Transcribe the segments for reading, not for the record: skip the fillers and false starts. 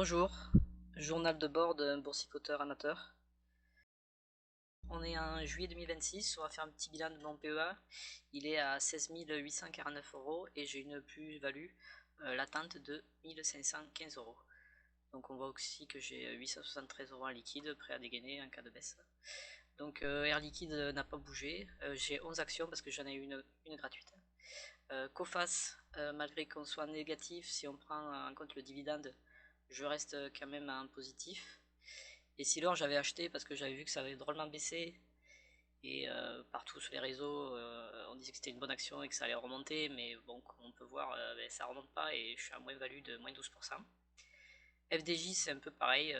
Bonjour, journal de bord d'un boursicoteur amateur. On est en juillet 2026, on va faire un petit bilan de mon PEA. Il est à 16 849 euros et j'ai une plus-value latente de 1515 euros. Donc on voit aussi que j'ai 873 euros en liquide, prêt à dégainer en cas de baisse. Donc Air Liquide n'a pas bougé, j'ai 11 actions parce que j'en ai une gratuite. Coface, malgré qu'on soit négatif, si on prend en compte le dividende, je reste quand même en positif. Et Silor, j'avais acheté parce que j'avais vu que ça avait drôlement baissé. Et partout sur les réseaux, on disait que c'était une bonne action et que ça allait remonter. Mais bon, comme on peut voir, ben, ça remonte pas et je suis à moins-value de moins 12%. FDJ, c'est un peu pareil.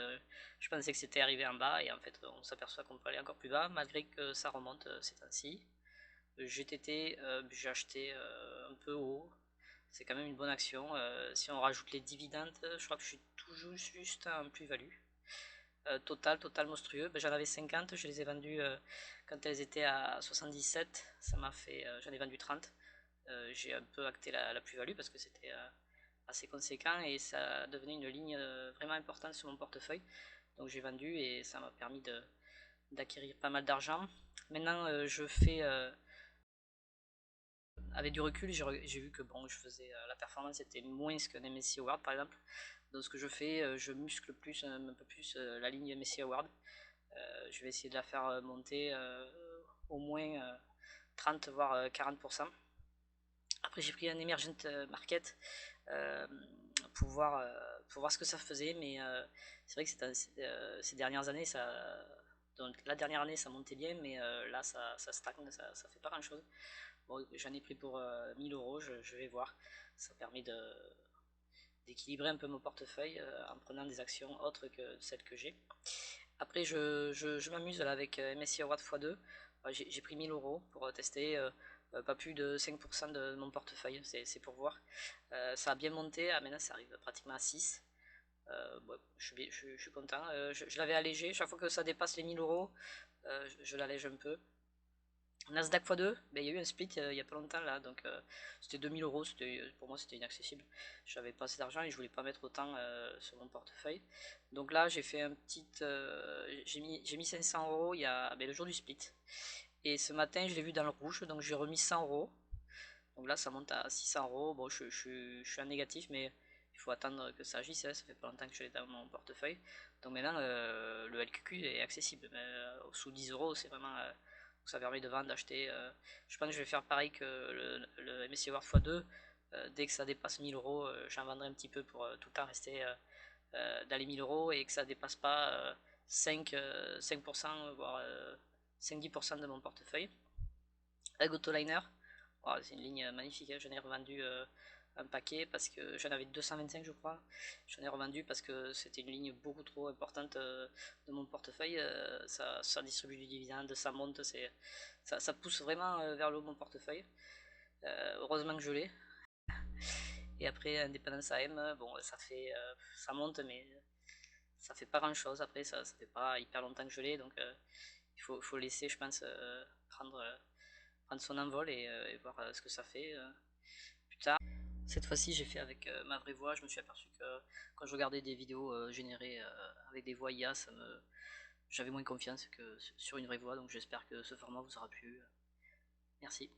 Je pensais que c'était arrivé en bas et en fait, on s'aperçoit qu'on peut aller encore plus bas malgré que ça remonte ces temps-ci. GTT, j'ai acheté un peu haut. C'est quand même une bonne action. Si on rajoute les dividendes, je crois que je suis toujours juste en plus-value. Total monstrueux. Ben, j'en avais 50, je les ai vendus quand elles étaient à 77. Ça m'a fait, j'en ai vendu 30. J'ai un peu acté la plus-value parce que c'était assez conséquent et ça devenait une ligne vraiment importante sur mon portefeuille. Donc j'ai vendu et ça m'a permis d'acquérir pas mal d'argent. Maintenant, je fais avec du recul, j'ai vu que bon, je faisais la performance était moins qu'un MSCI Award par exemple. Donc ce que je fais, je muscle plus un peu plus la ligne MSCI Award. Je vais essayer de la faire monter au moins 30 voire 40%. Après j'ai pris un emergent market euh, pour voir ce que ça faisait, mais c'est vrai que ces dernières années donc la dernière année ça montait bien, mais là ça stagne, ça fait pas grand chose. Bon, j'en ai pris pour 1000 euros, je vais voir. Ça permet d'équilibrer un peu mon portefeuille en prenant des actions autres que celles que j'ai. Après, je m'amuse là avec MSCI Award x2. J'ai pris 1000 euros pour tester, pas plus de 5% de mon portefeuille, c'est pour voir. Ça a bien monté, maintenant ça arrive pratiquement à 6. Bon, je suis content. Je l'avais allégé, chaque fois que ça dépasse les 1000 euros, je l'allège un peu. Nasdaq x2, ben, il y a eu un split il n'y a pas longtemps là, donc c'était 2000 euros, pour moi c'était inaccessible. J'avais pas assez d'argent et je voulais pas mettre autant sur mon portefeuille. Donc là j'ai fait un petit. J'ai mis 500 euros il y a ben, le jour du split. Et ce matin je l'ai vu dans le rouge, donc j'ai remis 100 euros. Donc là ça monte à 600 euros. Bon, je suis en négatif, mais il faut attendre que ça agisse, hein. Ça fait pas longtemps que je l'ai dans mon portefeuille. Donc maintenant le LQQ est accessible. Mais, sous 10 euros c'est vraiment. Ça permet de vendre, d'acheter. Je pense que je vais faire pareil que le MSCI World x2. Dès que ça dépasse 1000 euros, j'en vendrai un petit peu pour tout le temps rester dans les 1000 euros et que ça dépasse pas 5% voire 5-10% de mon portefeuille. La Gotoliner, oh, c'est une ligne magnifique, hein. J'en ai revendu un paquet parce que j'en avais 225 je crois. J'en ai revendu parce que c'était une ligne beaucoup trop importante de mon portefeuille. Ça distribue du dividende, ça monte, ça pousse vraiment vers le haut de mon portefeuille. Heureusement que je l'ai. Et après Indépendance AM, bon ça monte mais ça fait pas grand chose. Après ça fait pas hyper longtemps que je l'ai, donc faut laisser je pense prendre son envol et voir ce que ça fait plus tard. Cette fois-ci, j'ai fait avec ma vraie voix. Je me suis aperçu que quand je regardais des vidéos générées avec des voix IA, j'avais moins confiance que sur une vraie voix. Donc j'espère que ce format vous aura plu. Merci.